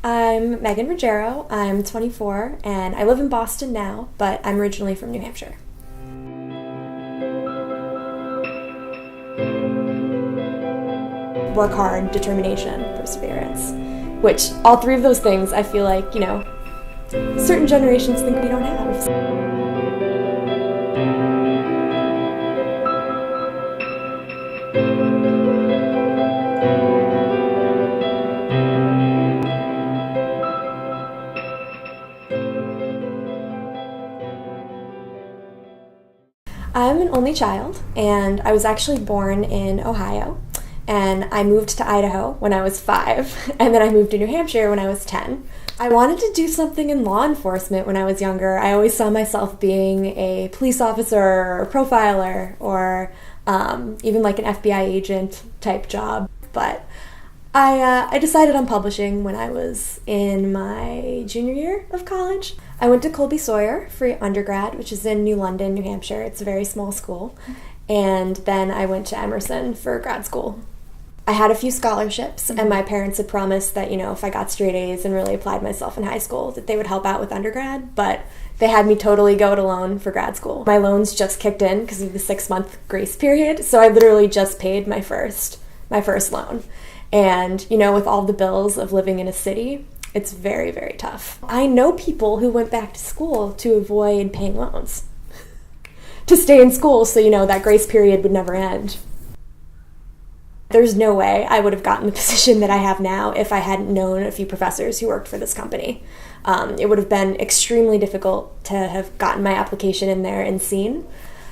I'm Megan Ruggiero. I'm 24 and I live in Boston now, but I'm originally from New Hampshire. Work hard, determination, perseverance, which all three of those things I feel like, certain generations think we don't have. I'm an only child, and I was actually born in Ohio, and I moved to Idaho when I was 5, and then I moved to New Hampshire when I was 10. I wanted to do something in law enforcement when I was younger. I always saw myself being a police officer or a profiler or even like an FBI agent type job, but I decided on publishing when I was in my junior year of college. I went to Colby Sawyer for undergrad, which is in New London, New Hampshire. It's a very small school. And then I went to Emerson for grad school. I had a few scholarships, and my parents had promised that, if I got straight A's and really applied myself in high school, that they would help out with undergrad, but they had me totally go it alone for grad school. My loans just kicked in because of the 6-month grace period, so I literally just paid my first loan. And, with all the bills of living in a city, it's very, very tough. I know people who went back to school to avoid paying loans, to stay in school so, that grace period would never end. There's no way I would have gotten the position that I have now if I hadn't known a few professors who worked for this company. It would have been extremely difficult to have gotten my application in there and seen.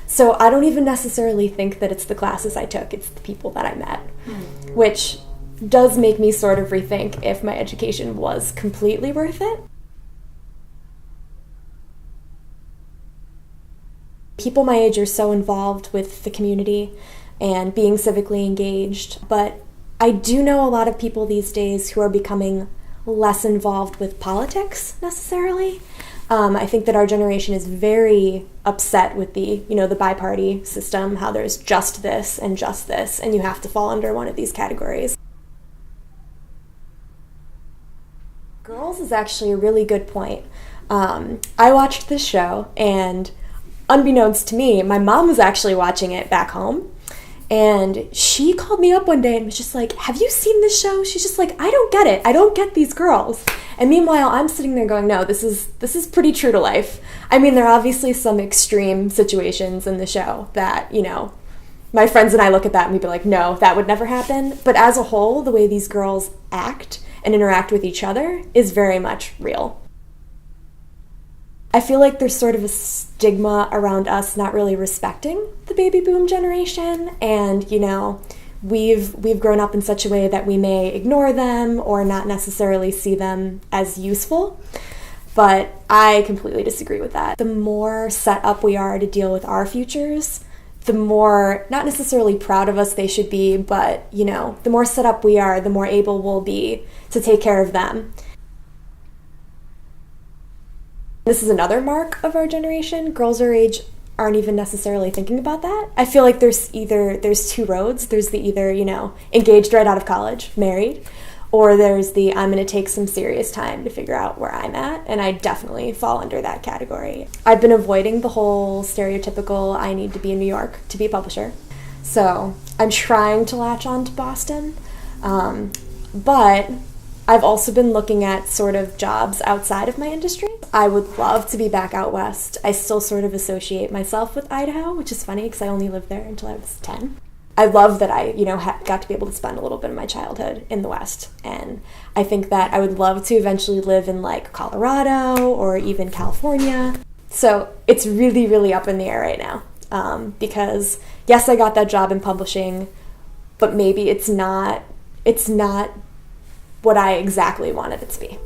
So I don't even necessarily think that it's the classes I took, it's the people that I met, which does make me sort of rethink if my education was completely worth it. People my age are so involved with the community and being civically engaged, but I do know a lot of people these days who are becoming less involved with politics necessarily. I think that our generation is very upset with the bi-party system, how there's just this, and you have to fall under one of these categories. Girls is actually a really good point. I watched this show, and unbeknownst to me, my mom was actually watching it back home, and she called me up one day and was just like, "Have you seen this show?" She's just like, "I don't get it. I don't get these girls." And meanwhile, I'm sitting there going, no, this is pretty true to life. I mean, there are obviously some extreme situations in the show that, my friends and I look at that and we'd be like, no, that would never happen. But as a whole, the way these girls act and interact with each other is very much real. I feel like there's sort of a stigma around us not really respecting the baby boom generation, and we've grown up in such a way that we may ignore them or not necessarily see them as useful. But I completely disagree with that. The more set up we are to deal with our futures, the more, not necessarily proud of us they should be, but the more set up we are, the more able we'll be to take care of them. This is another mark of our generation. Girls our age aren't even necessarily thinking about that. I feel like there's two roads. There's the either, engaged right out of college, married, or there's the I'm going to take some serious time to figure out where I'm at, and I definitely fall under that category. I've been avoiding the whole stereotypical I need to be in New York to be a publisher. So I'm trying to latch on to Boston, but I've also been looking at sort of jobs outside of my industry. I would love to be back out west. I still sort of associate myself with Idaho, which is funny because I only lived there until I was 10. I love that I, got to be able to spend a little bit of my childhood in the West. And I think that I would love to eventually live in like Colorado or even California. So it's really, really up in the air right now. Because yes, I got that job in publishing, but maybe it's not what I exactly wanted it to be.